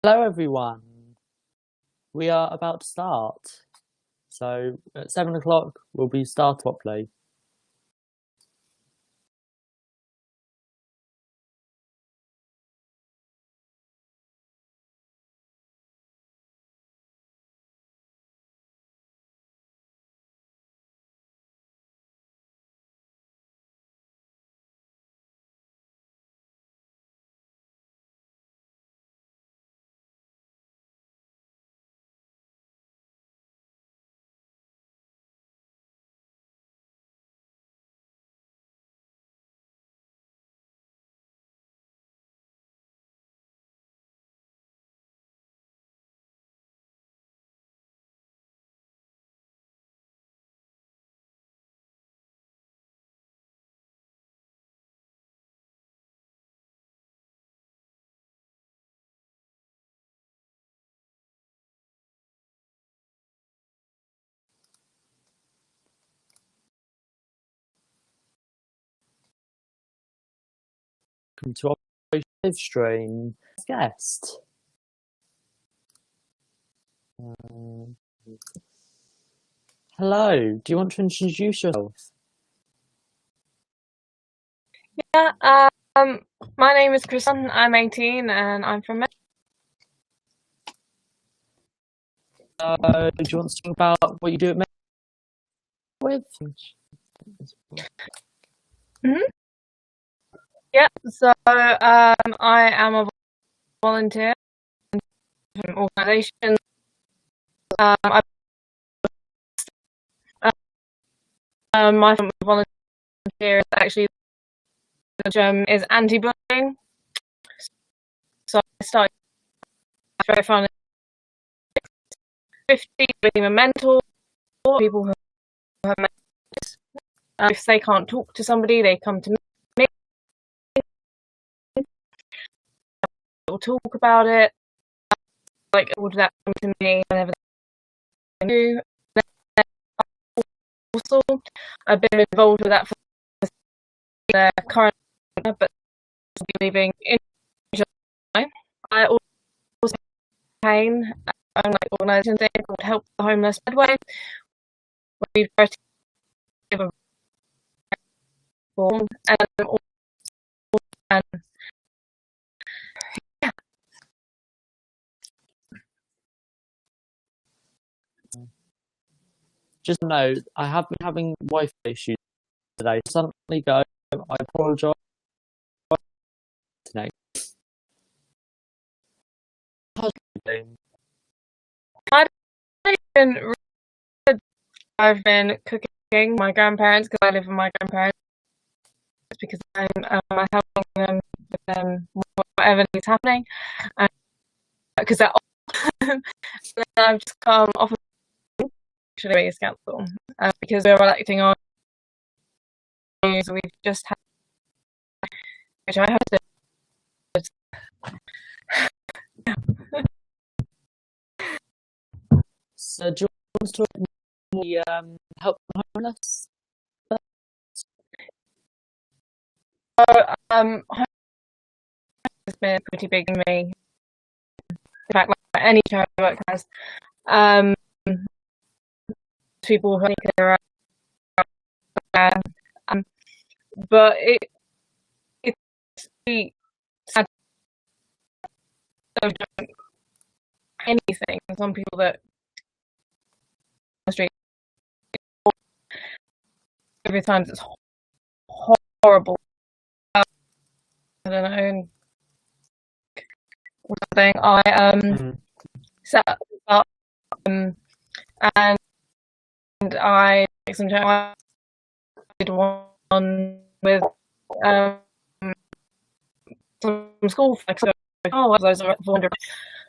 Hello, everyone. We are about to start. So at 7 o'clock, we'll be start properly. Welcome to our Livestream guest. Hello, do you want to introduce yourself? Yeah, my name is Christina. I'm 18 and I'm from Do you want to talk about what you do at with? Yeah, so I am a volunteer in different organisations. My volunteer is actually is anti-bullying. So I started very fun 50 being a mentor for people who have mentors. If they can't talk to somebody, they come to me. We'll talk about it. Like, all that come to me whenever they do. Also, I've been involved with that for the current, but leaving in July. I also campaign an organisation thing called Help the Homeless Midway, where we try to give a form and Just know, I have been having Wi-Fi issues today. Suddenly go. I apologise. Today. I've been cooking my grandparents because I live with my grandparents because I'm helping them with whatever is happening, because they're I've just come off of race council because we're electing our news. We've just had, which I have to. So do you want to talk more, help the homeless? Has been pretty big in me. In fact, like any charity work has, people who are but it's sad to don't anything. Some people that on the street every time it's horrible. I don't know. Something I set up and I did one with some school. Like, so, oh, I was 400. It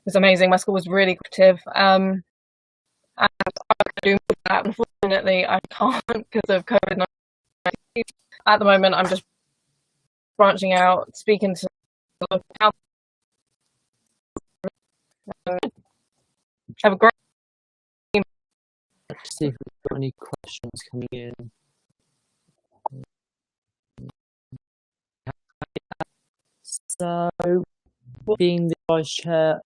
was amazing. My school was really creative. And I could do that. Unfortunately, I can't because of COVID-19. At the moment, I'm just branching out, speaking to the council. Have a great. Let's see if we've got any questions coming in. So, being the vice chair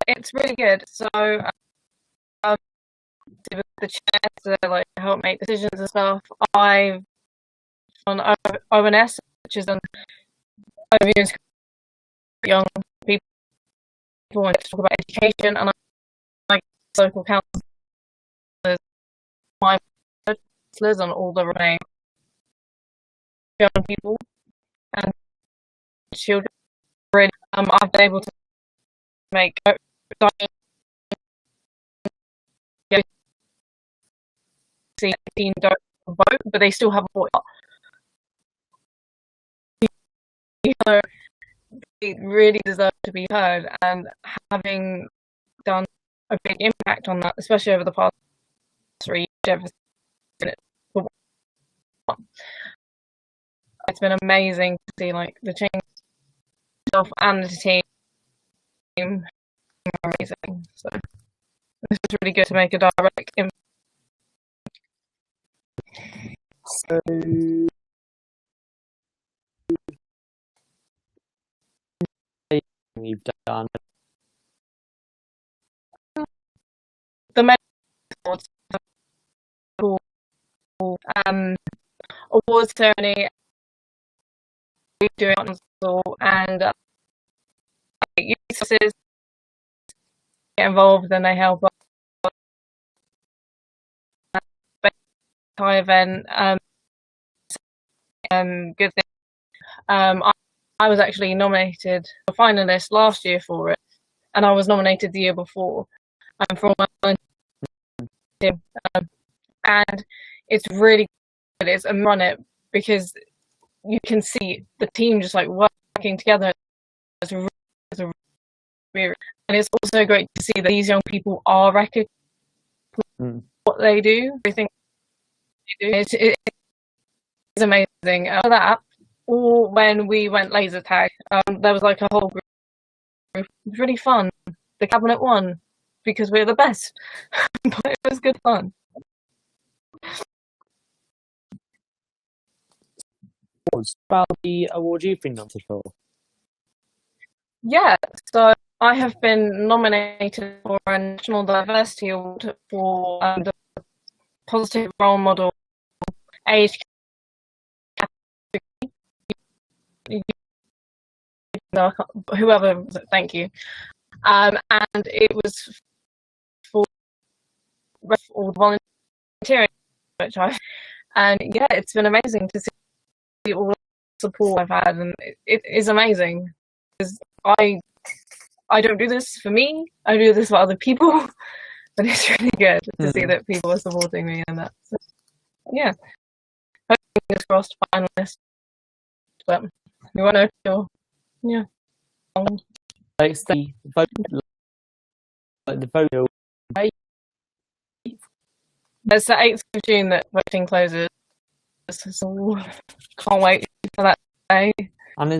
It's really good. So with the chairs to like help make decisions and stuff. I've on ONS, which is an overview of young people and to talk about education, and I like local councillors, my councillors, and all the remaining young people and children. Really, I've been able to make don't vote, but they still have a voice. They really deserve to be heard, and having done a big impact on that, especially over the past 3 years, it's been amazing to see like the change itself and the team. Amazing. So this is really good to make a direct impact. So you've done the main awards ceremony, doing and youth services get involved and they help us. Event, good thing. I was actually nominated a finalist last year for it, and I was nominated the year before. For my team, and it's really good. It's and run it because you can see the team just like working together. And it's also great to see that these young people are recognizing what they do. I think it's amazing. For that, or when we went laser tag, there was like a whole group. It was really fun. The cabinet won because we're the best, but it was good fun. About the award you've been nominated for? Yeah, so I have been nominated for a National Diversity Award for the Positive Role Model Age category. Whoever, thank you. And it was for all volunteering, which and yeah, it's been amazing to see all the support I've had, and it is amazing because I don't do this for me, I do this for other people, but it's really good to see that people are supporting me and that. So, yeah, fingers crossed, finalist, but we won't know till yeah. It's the vote, like the vote. It's the 8th of June that voting closes, so can't wait for that day. And is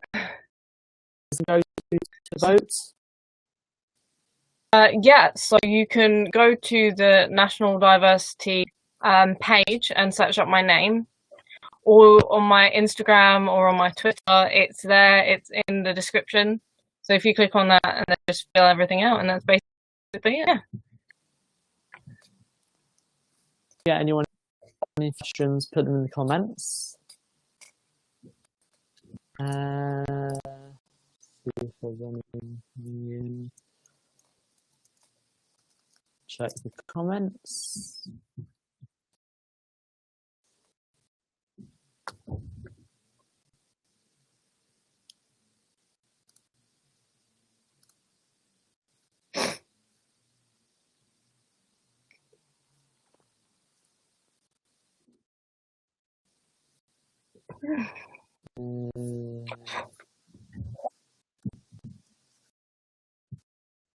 it go to vote? Yeah, so you can go to the National Diversity page and search up my name, or on my Instagram or on my Twitter. It's there, it's in the description. So if you click on that and then just fill everything out, and that's basically it. Yeah, anyone have any questions, put them in the comments. See if there's anything new. Check the comments.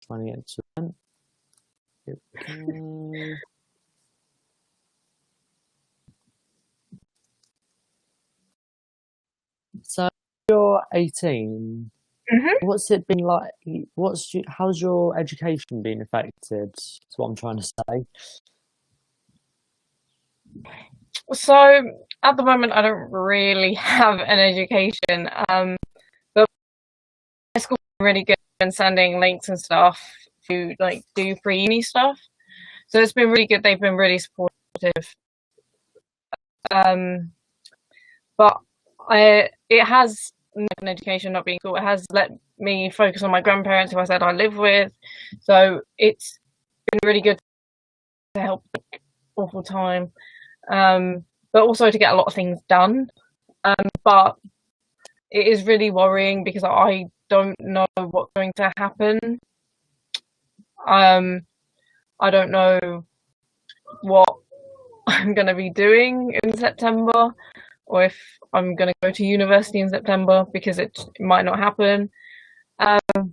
Trying to get to event. Okay. So you're 18. What's it been like? How's your education been affected? That's what I'm trying to say. So at the moment, I don't really have an education. But my school's really good in sending links and stuff to like do pre-uni stuff. So it's been really good. They've been really supportive. But it has an education not being cool. It has let me focus on my grandparents, who I said I live with. So it's been really good to help awful time, but also to get a lot of things done. But it is really worrying because I don't know what's going to happen. I don't know what I'm going to be doing in September, or if I'm going to go to university in September, because it might not happen. I'm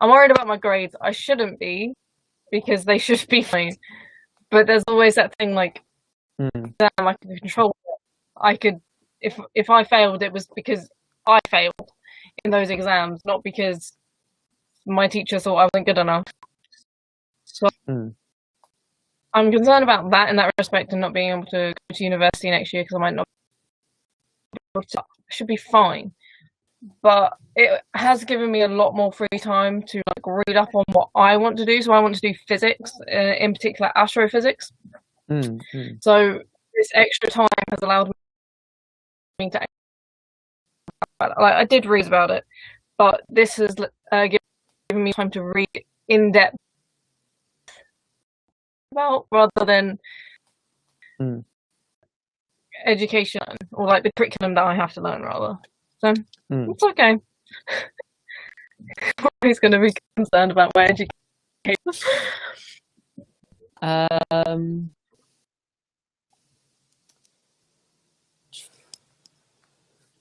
worried about my grades. I shouldn't be, because they should be fine. But there's always that thing like, damn, I could control it. I could, if I failed, it was because I failed in those exams, not because my teacher thought I wasn't good enough. So I'm concerned about that in that respect, and not being able to go to university next year because I might not be able to. I should be fine. But it has given me a lot more free time to like read up on what I want to do. So I want to do physics, in particular astrophysics. So this extra time has allowed me to, like, I did read about it, but this has given me time to read in depth about, rather than education, or like the curriculum that I have to learn, rather. So it's okay. I'm always going to be concerned about my education.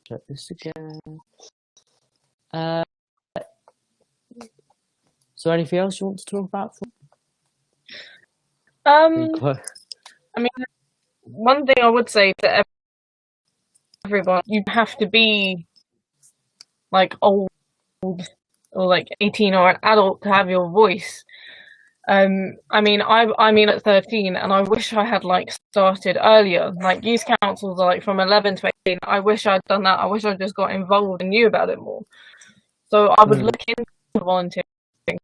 Check this again. So anything else you want to talk about? I mean, one thing I would say to everyone, you have to be like old or like 18 or an adult to have your voice. I mean, I'm at 13, and I wish I had like started earlier. Like youth councils are like from 11 to 18. I wish I'd done that. I wish I just got involved and knew about it more. So I would look into volunteering. It's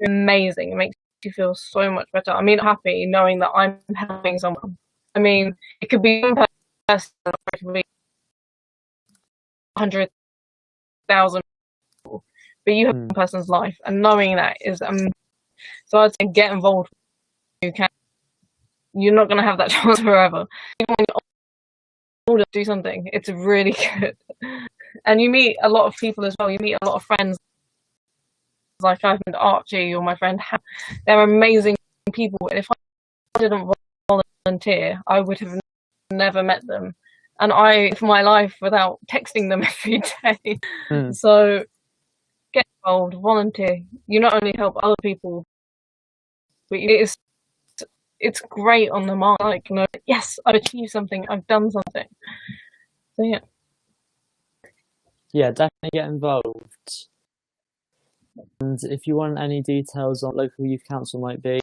amazing. It makes you feel so much better. I mean, happy knowing that I'm helping someone. I mean, it could be one person, or it could be 100,000 people, but you have one person's life, and knowing that is so I'd say get involved when you can. You're not going to have that chance forever. Even when you're older, do something. It's really good. And you meet a lot of people as well. You meet a lot of friends. Like I've met Archie or my friend. They're amazing people. And if I didn't volunteer, I would have never met them. And I live my life without texting them every day. So get involved, volunteer. You not only help other people, but it's great on the mark. Like, you know, yes, I've achieved something. I've done something. So yeah. Yeah, definitely get involved. And if you want any details on local youth council might be,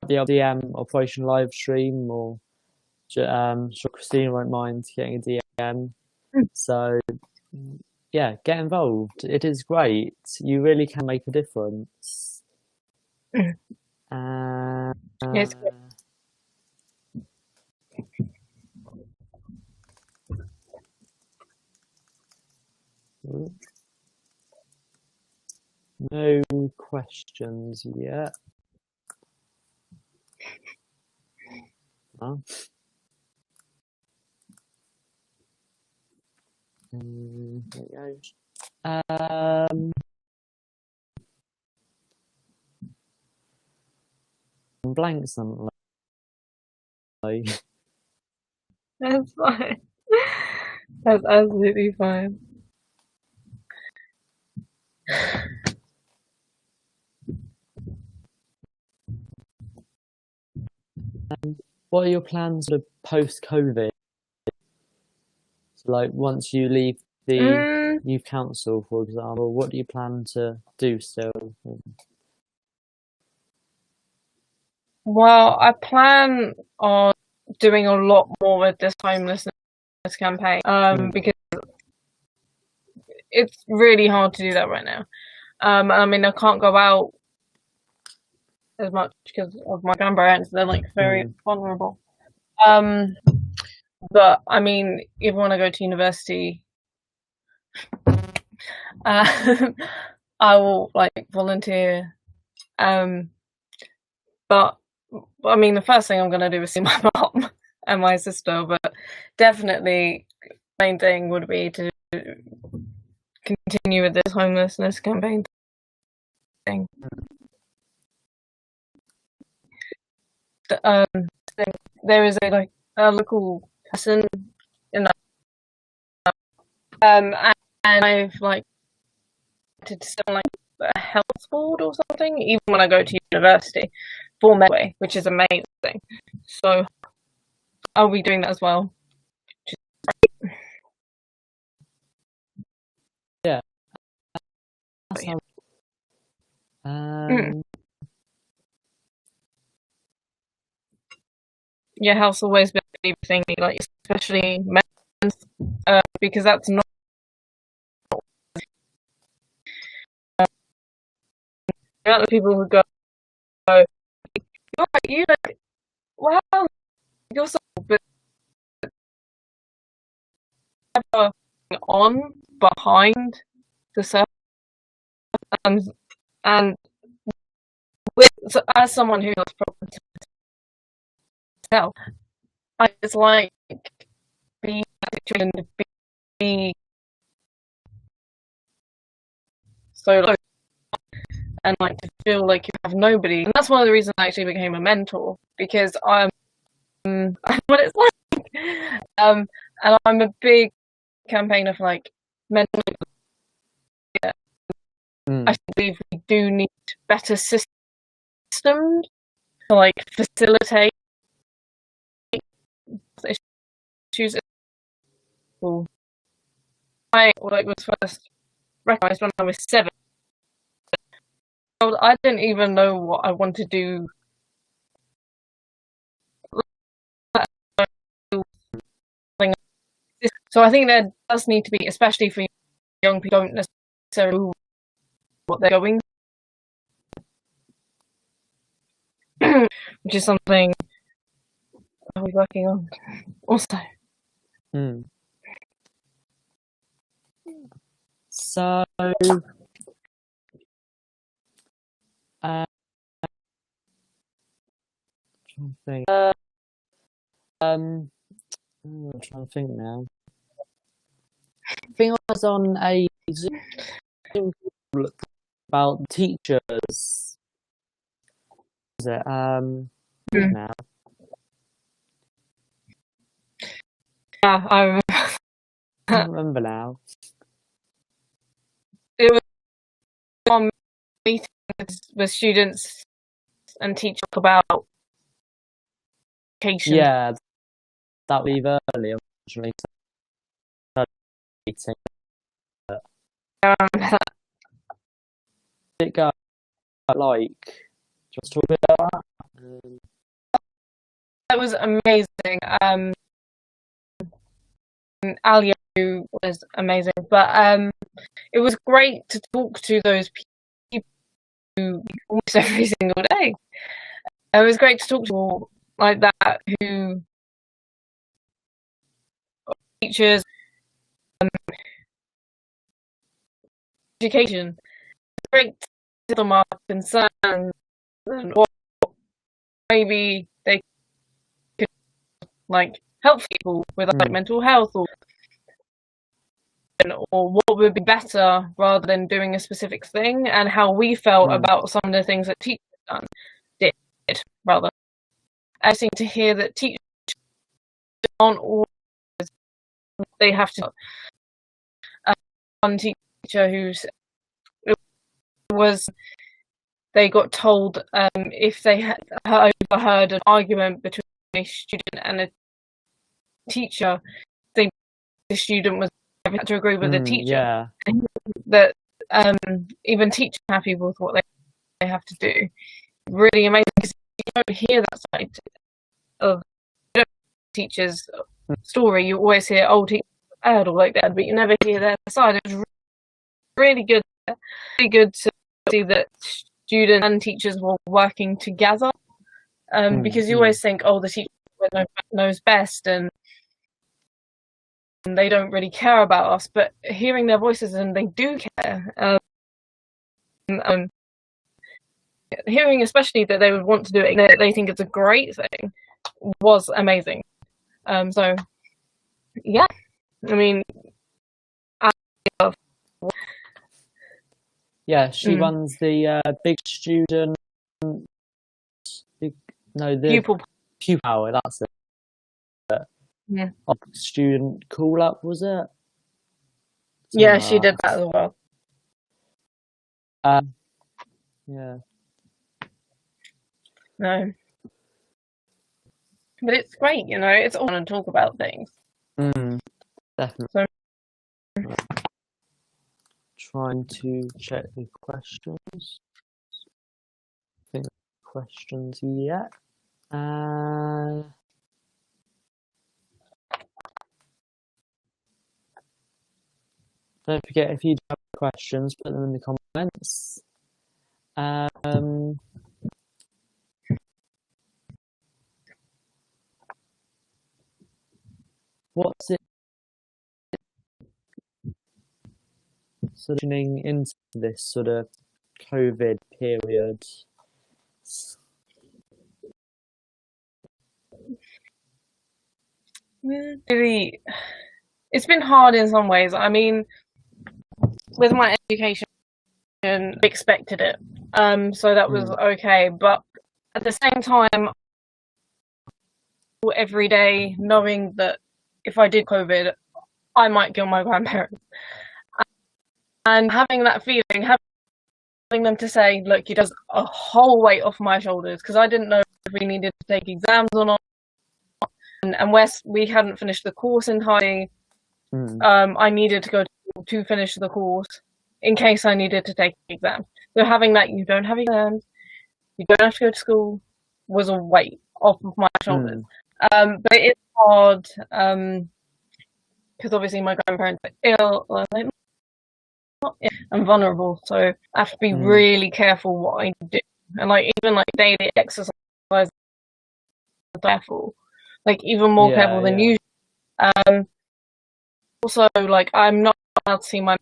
the DM Operation Livestream, or sure Christina won't mind getting a DM. So yeah, get involved. It is great. You really can make a difference. Yes. No questions yet. Oh. There it goes. Blank something. That's fine. That's absolutely fine. What are your plans for post-COVID? So, like, once you leave the youth council, for example, what do you plan to do still? Well, I plan on doing a lot more with this homelessness campaign, because it's really hard to do that right now. I mean, I can't go out as much because of my grandparents. They're like very vulnerable. But I mean, even when I go to university, I will like volunteer. But I mean, the first thing I'm gonna do is see my mom and my sister. But definitely, the main thing would be to continue with this homelessness campaign thing. There is a local person in that, and I've like to like a health board or something, even when I go to university for Medway, which is amazing. So I'll be doing that as well. Yeah. Yeah, health's always been a big thing, like especially men's, because that's not the amount of people who go, you like, wow, you're so, but never on behind the surface, and with, so as someone who has problems myself, it's like being and be so low and like to feel like you have nobody. And that's one of the reasons I actually became a mentor, because I'm what it's like. And I'm a big campaigner for like mental health. I believe we do need better systems to like facilitate issues. I like was first recognized when I was 7. I didn't even know what I wanted to do. So I think there does need to be, especially for young people who don't necessarily know what they're going, which is something we're working on also. So, I'm trying to think now. I think I was on a Zoom about teachers. Is it now? Yeah, I remember. I don't remember now. It was on meetings with students and teachers about education. Yeah, that would be early, unfortunately. Did it go like? Just talk a bit about that. That was amazing. Alia was amazing, but it was great to talk to those people almost every single day. It was great to talk to people like that who teachers, education. It's great to tell them our concerns and what maybe they could like help people with like mental health or what would be better rather than doing a specific thing, and how we felt about some of the things that teachers did rather. I seem to hear that teachers aren't always, they have to. One teacher who's was they got told if they had overheard an argument between a student and a teacher, the student was had to agree with the teacher. Yeah. That even teachers are happy with what they have to do. Really amazing, because you don't hear that side of teachers' story. You always hear, oh, teachers are bad or like that, but you never hear their side. It was really good Really good to see that students and teachers were working together, because you always think, oh, the teacher knows best and they don't really care about us, but hearing their voices, and they do care. Hearing especially that they would want to do it, that they think it's a great thing, was amazing. So yeah, I mean, I love. Yeah, she runs the big student, pupil power. That's it. Yeah. Student call up, was it? Yeah, she did that as well. Yeah. No. But it's great, you know, it's all fun to talk about things. Definitely. So, trying to check the questions. I think questions yet. Don't forget, if you do have questions, put them in the comments. What's it sort of tuning into this sort of COVID period? Really, it's been hard in some ways. I mean, with my education, I expected it, so that was okay. But at the same time, every day knowing that if I did COVID, I might kill my grandparents, and having that feeling, having them to say, "Look, you does a whole weight off my shoulders," because I didn't know if we needed to take exams or not, and we hadn't finished the course entirely. I needed to go to finish the course in case I needed to take the exam. So having that, you don't have exams, you don't have to go to school, was a weight off of my shoulders. But it's hard, because obviously my grandparents are ill, and vulnerable, so I have to be really careful what I do, and like even like daily exercise, careful, like even more careful than usual. Also, like I'm not allowed to see my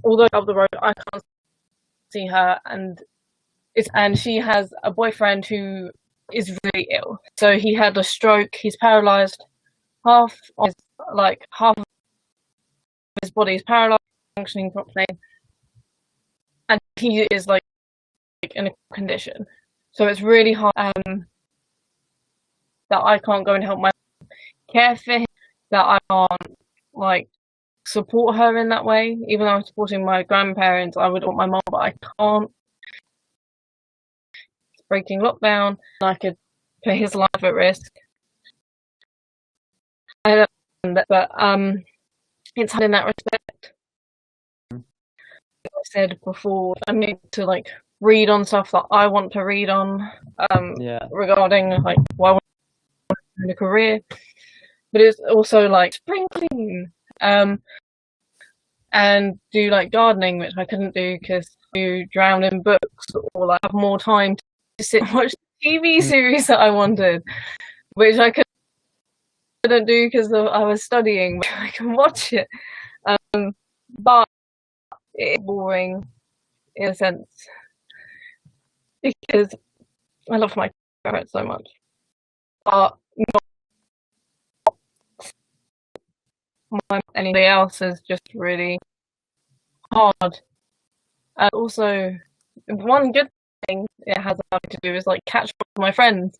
although up the road I can't see her, and she has a boyfriend who is really ill. So he had a stroke, he's paralyzed, half of his body is paralyzed, functioning properly, and he is like in a condition. So it's really hard that I can't go and help my care for him, that I can't like support her in that way. Even though I'm supporting my grandparents, I would want my mom, but I can't. It's breaking lockdown, and I could put his life at risk. I don't know, but it's hard in that respect. Like I said before, I need to like read on stuff that I want to read on, regarding like why I want to in a career. But it's also like spring clean, and do like gardening, which I couldn't do because you drown in books, or like have more time to sit and watch the TV series that I wanted, which I couldn't do because I was studying. But I can watch it, but it's boring in a sense because I love my parents so much, but not anybody else is just really hard. Also, one good thing it has allowed me to do is like catch up with my friends,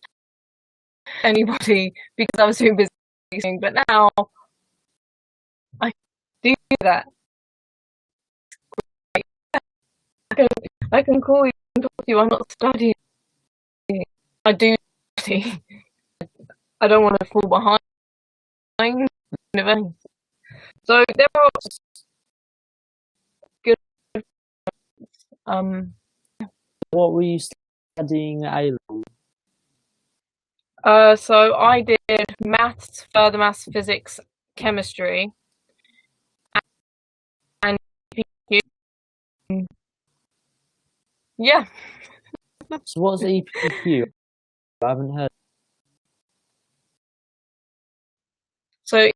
anybody, because I was too busy. But now I do that. I can call you and talk to you. I'm not studying. I do study. I don't want to fall behind. So there are good. What were you studying at A-level? So I did maths, further maths, physics, chemistry, and Yeah. So what's EPQ? I haven't heard. So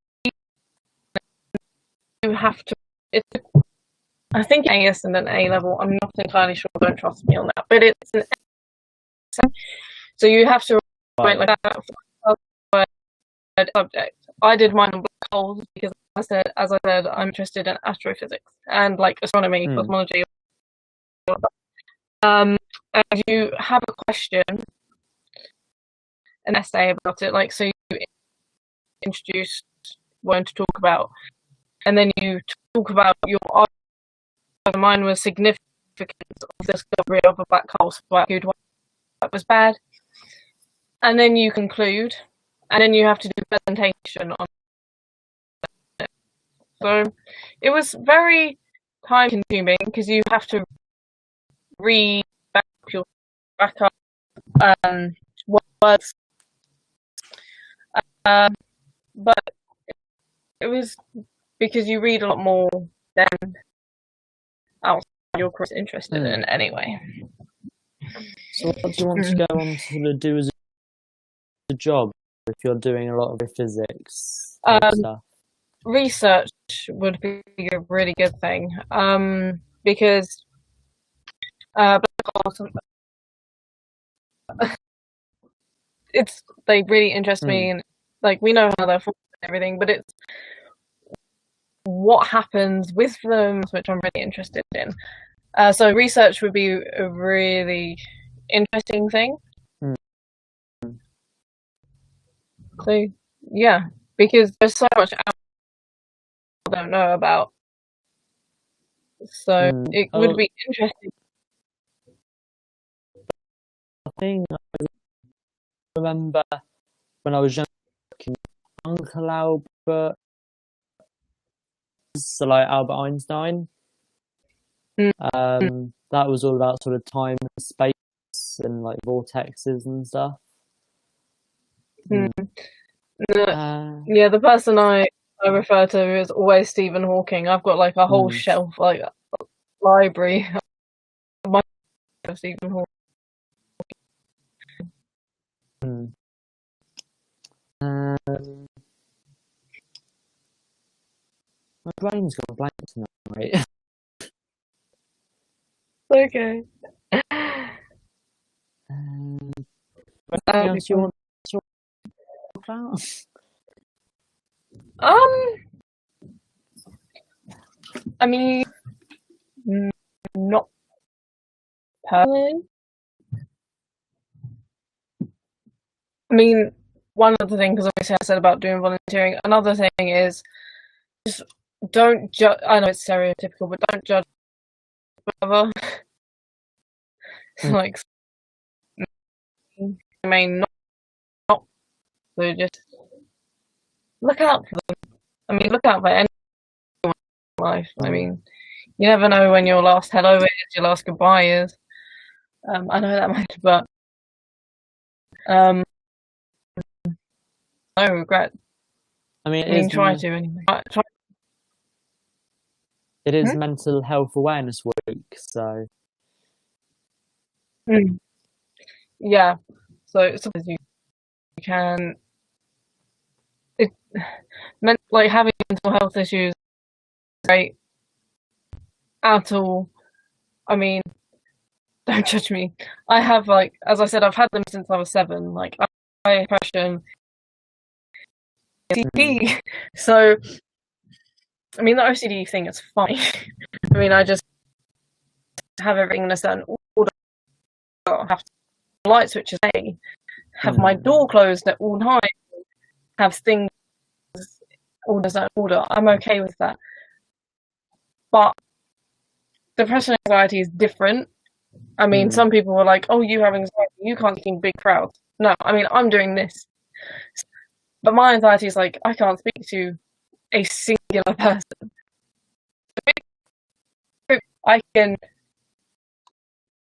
you have to. I think AS and an A level. I'm not entirely sure. Don't trust me on that. But it's an essay. So you have to write like that for a subject. I did mine on black holes because as I said, I'm interested in astrophysics and like astronomy, cosmology. And you have a question, an essay about it. Like, so you introduce what to talk about, and then you talk about your art. Mine was significance of the discovery of a black hole, so what good, what was bad, and then you conclude, and then you have to do a presentation on it. So it was very time consuming because you have to read back up words, but it was because you read a lot more than outside your course interested in anyway. So what do you want to go on to sort of do as a job if you're doing a lot of physics stuff? Research would be a really good thing because they really interest me, and like we know how they're formed and everything, but it's what happens with them which I'm really interested in. So research would be a really interesting thing. So yeah, because there's so much I don't know about. So it would be interesting. I think I remember when I was young, Uncle Albert, so like Albert Einstein. That was all about sort of time and space and like vortexes and stuff. Yeah, the person I refer to is always Stephen Hawking. I've got like a whole shelf, like a library of Stephen Hawking. My brain's gone blank tonight. Okay. Anything else you want to talk about? I mean, not personally. I mean, one other thing, because obviously I said about doing volunteering, another thing is just don't judge. I know it's stereotypical, but don't judge whatever. Like, I mean, not so just look out for them. I mean, look out for anyone in life. I mean, you never know when your last hello is, your last goodbye is. I know that much, but no regret. I mean, try to anyway. It is Mental Health Awareness Week, so yeah. So sometimes you can. Like having mental health issues, right? At all. I mean, don't judge me. I have like, as I said, I've had them since I was 7. Like, I have depression, OCD. So, I mean, the OCD thing is fine. I mean, I just have everything in a certain order. I have light switches, have my door closed at all times, have things all in a certain order. I'm okay with that. But depression and anxiety is different. I mean, some people were like, "Oh, you have anxiety, you can't speak in big crowds." No, I mean, I'm doing this. But my anxiety is like, I can't speak to a singular person. I can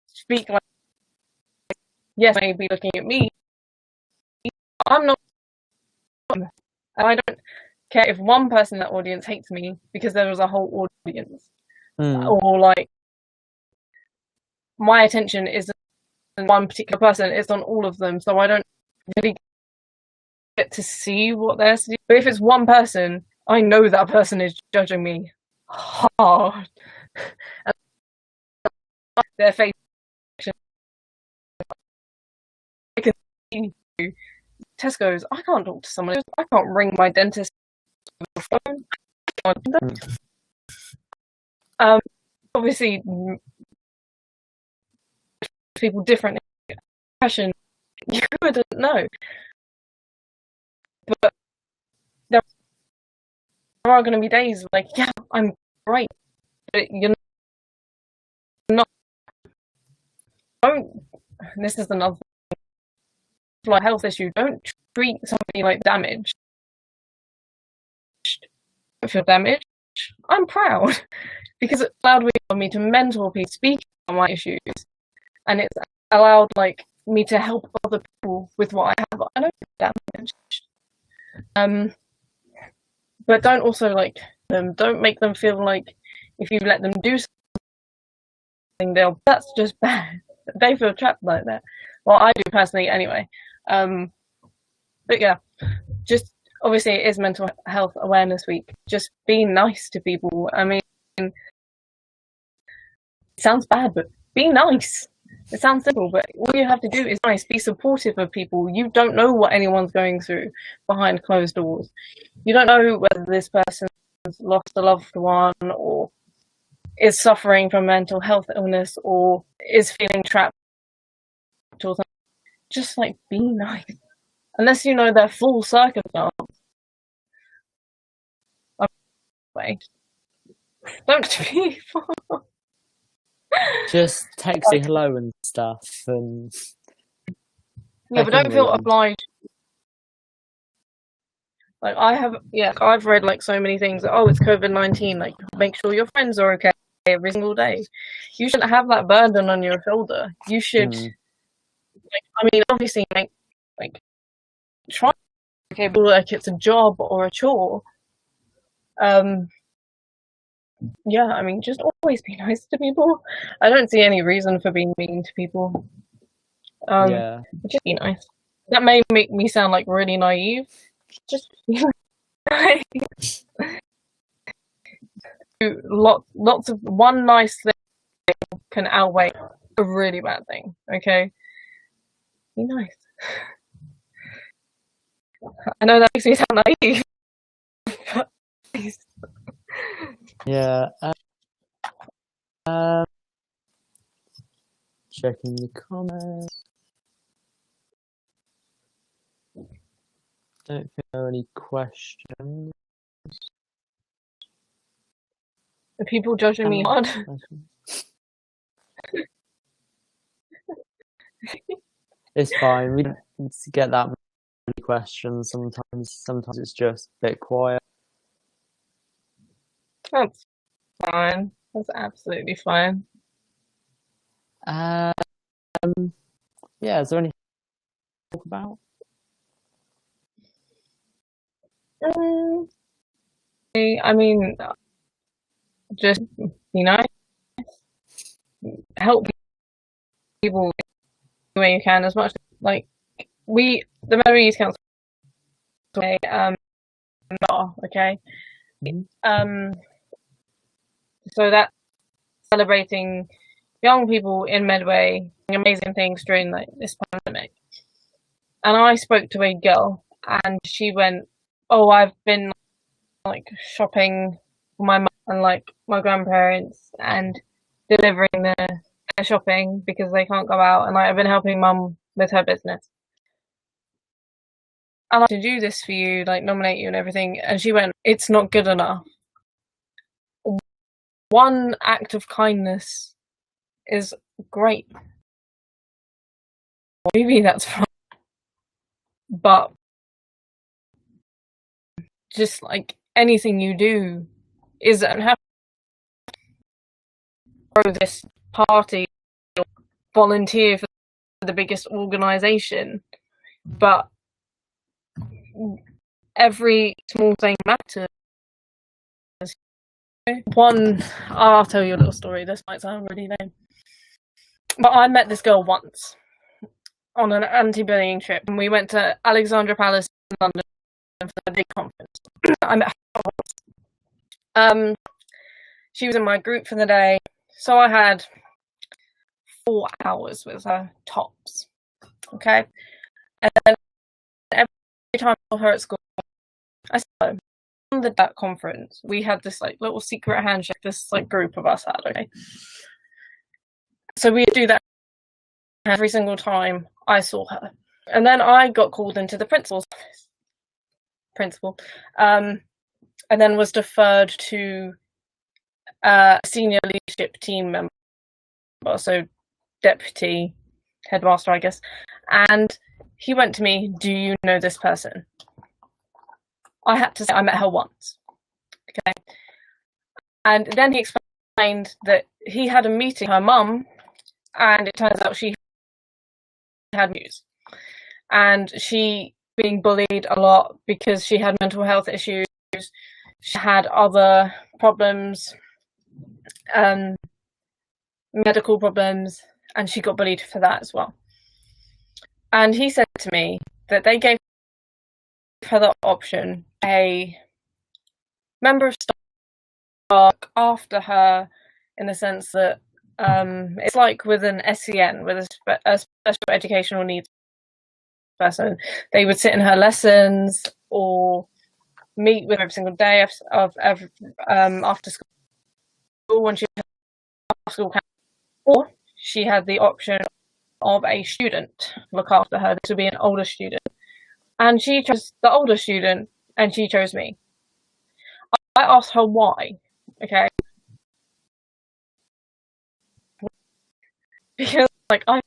speak like, yes, they may be looking at me. I'm not, and I don't care if one person in that audience hates me because there was a whole audience, or like, my attention isn't on one particular person, it's on all of them, so I don't really get to see what they're doing. But if it's one person, I know that person is judging me hard. And their face, I can see Tesco's, I can't talk to someone, I can't ring my dentist on the phone. Obviously, people different impression, you wouldn't know. But there are going to be days like, yeah, I'm great, but you're not. Don't. This is another like health issue. Don't treat somebody like damaged. If you're damaged, I'm proud because it allowed me to mentor people, speak on my issues, and it's allowed like me to help other people with what I have. I know I'm damaged. But don't also like them. Don't make them feel like if you let them do something, that's just bad. They feel trapped like that. Well, I do personally anyway. But yeah, just obviously it is Mental Health Awareness Week. Just be nice to people. I mean, it sounds bad, but be nice. It sounds simple, but all you have to do is nice. Be supportive of people. You don't know what anyone's going through behind closed doors. You don't know whether this person's lost a loved one or is suffering from mental health illness or is feeling trapped or something. Just like be nice. Unless you know their full circumstance. Wait. Don't be just texting hello and stuff, and yeah, but don't feel obliged. Like I've read like so many things. Oh, it's COVID-19. Like, make sure your friends are okay every single day. You shouldn't have that burden on your shoulder. You should, I mean, obviously, try okay, but like it's a job or a chore. Yeah, I mean, just always be nice to people. I don't see any reason for being mean to people. Just be nice. That may make me sound like really naive. Just be nice. Lots of one nice thing can outweigh a really bad thing. Okay, be nice. I know that makes me sound naive. But please. Yeah. Checking the comments. Don't think there are any questions. Are people judging me hard? It's fine. We don't need to get that many questions. Sometimes it's just a bit quiet. That's fine. That's absolutely fine. Yeah, is there anything to talk about? I mean, just be nice. Help people the way you can as much. Like the Medway Youth Council, okay, okay. So that's celebrating young people in Medway doing amazing things during like this pandemic. And I spoke to a girl, and she went, "Oh, I've been like shopping for my mum and like my grandparents and delivering their shopping because they can't go out, and like, I've been helping mum with her business. I'd like to do this for you, like nominate you and everything." And she went, "It's not good enough. One act of kindness is great. Maybe that's fine. But just like anything you do isn't have to throw this party or volunteer for the biggest organisation. But every small thing matters." I'll tell you a little story. This might sound really lame. But I met this girl once on an anti-bullying trip, and we went to Alexandra Palace in London for a big conference. I met her once. She was in my group for the day, so I had 4 hours with her tops. Okay, and then every time I saw her at school, I saw her. On that conference, we had this like little secret handshake. This like group of us had. Okay, so we do that every single time I saw her, and then I got called into the principal's office, and then was deferred to a senior leadership team member, so deputy headmaster, I guess. And he went to me, "Do you know this person?" I had to say I met her once. Okay. And then he explained that he had a meeting with her mum, and it turns out she had news. And she being bullied a lot because she had mental health issues, she had other problems, medical problems, and she got bullied for that as well. And he said to me that they gave her the option, a member of staff after her, in the sense that it's like with an SEN, with a special educational needs person, they would sit in her lessons or meet with her every single day after school when she had after school camp, or she had the option of a student look after her. This would be an older student, and she chose the older student, and she chose me. I asked her why. Okay, because like I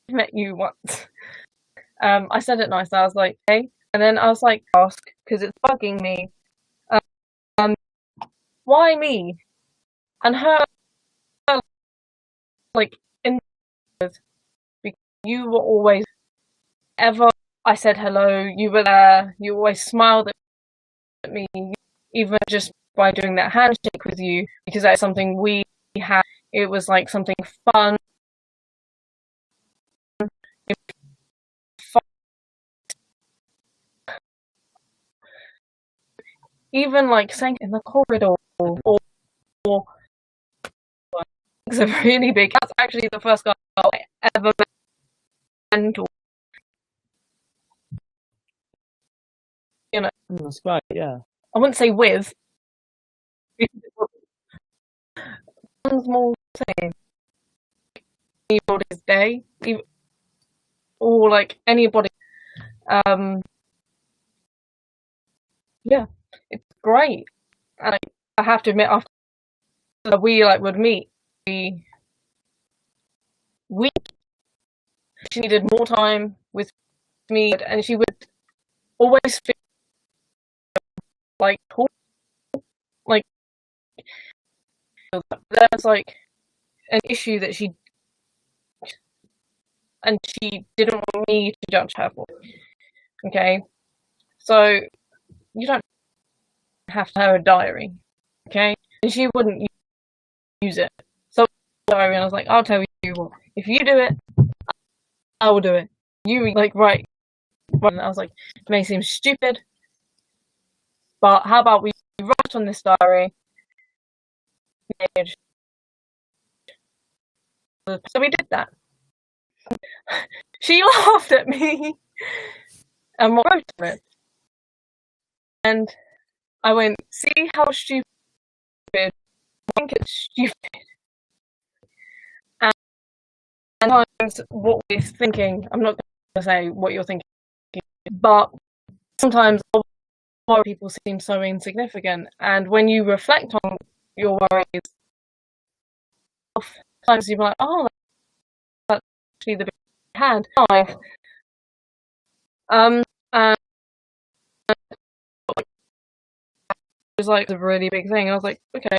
met you once. I said it nice. I was like, hey, and then I was like, ask because it's bugging me. Why me? And her, like, in you were always, ever I said hello, you were there. You always smiled at me, even just by doing that handshake with you, because that's something we had. It was like something fun. Even like saying in the corridor, or it's a really big. That's actually the first guy I ever met. You know, That's great. Yeah. I wouldn't say with. One small thing, anybody's day, or like anybody. Yeah, it's great. And I have to admit, after we like would meet, we she needed more time with me, and she would always feel like there's like an issue that she didn't want me to judge her for. Okay, so you don't have to have a diary. Okay, and she wouldn't use it. So diary, and I was like, I'll tell you what, if you do it, I will do it. You like right. And I was like, it may seem stupid, but how about we write on this diary? So we did that. She laughed at me and wrote on it. And I went, see how stupid? I think it's stupid. And sometimes what we're thinking, I'm not going to say what you're thinking, but sometimes people seem so insignificant. And when you reflect on your worries, sometimes you're like, oh, that's actually the big hand. And it was like a really big thing. I was like, okay,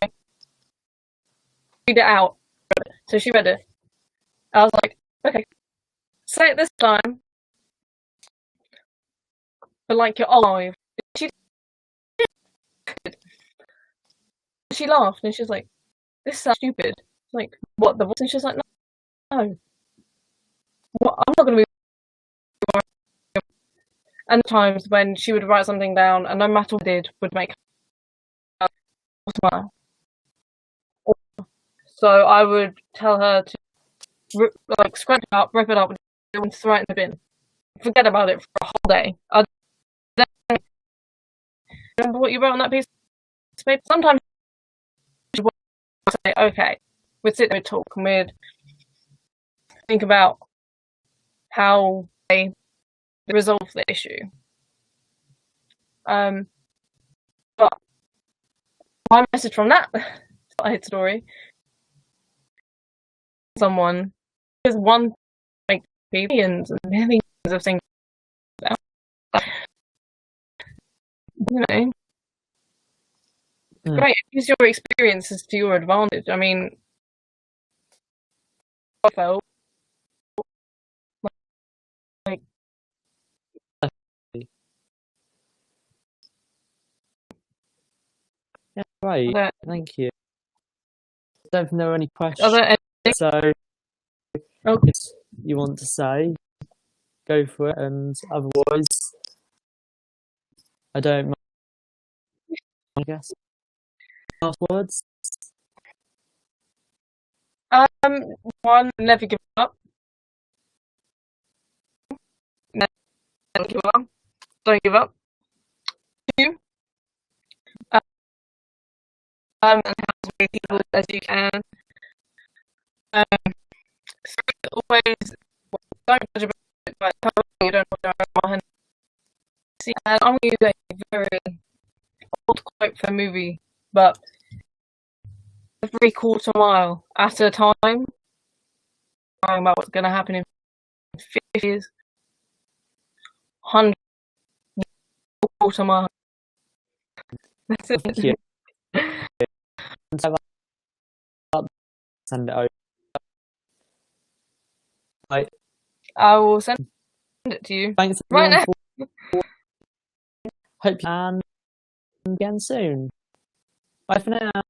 read it out. So she read it. I was like, okay, say it this time, but like you're alive. She laughed and she's like, this sounds stupid. Like, what, the voice? And she's like, no. well, I'm not going to be. And times when she would write something down, and no matter what I did, would make her smile. So I would tell her to scrap it up, rip it up, and throw it in the bin. Forget about it for a whole day. I'd then remember what you wrote on that piece of paper. Sometimes she would say, "Okay," we'd sit there, we'd talk, and we'd think about how they resolve the issue. But my message from that side story, someone is one make millions and millions of things. You know, great. Use your experiences to your advantage. I mean, I felt like yeah, right. Thank you. I don't think there are any questions. Are there any? So, okay. if you want to say, go for it, and otherwise, I don't mind, I guess. Last words? One, never give up. Never give up. Don't give up. Two, and help as many people as you can. Always don't judge a book by the cover. You don't know behind. See, and I'm going to use a very old quote for a movie, but every quarter mile at a time, talking about what's going to happen in 50 years, 100 quarter mile. That's it. Thank you. Send it over. Right. I will send it to you. Thanks right now. Hope you can again soon. Bye for now.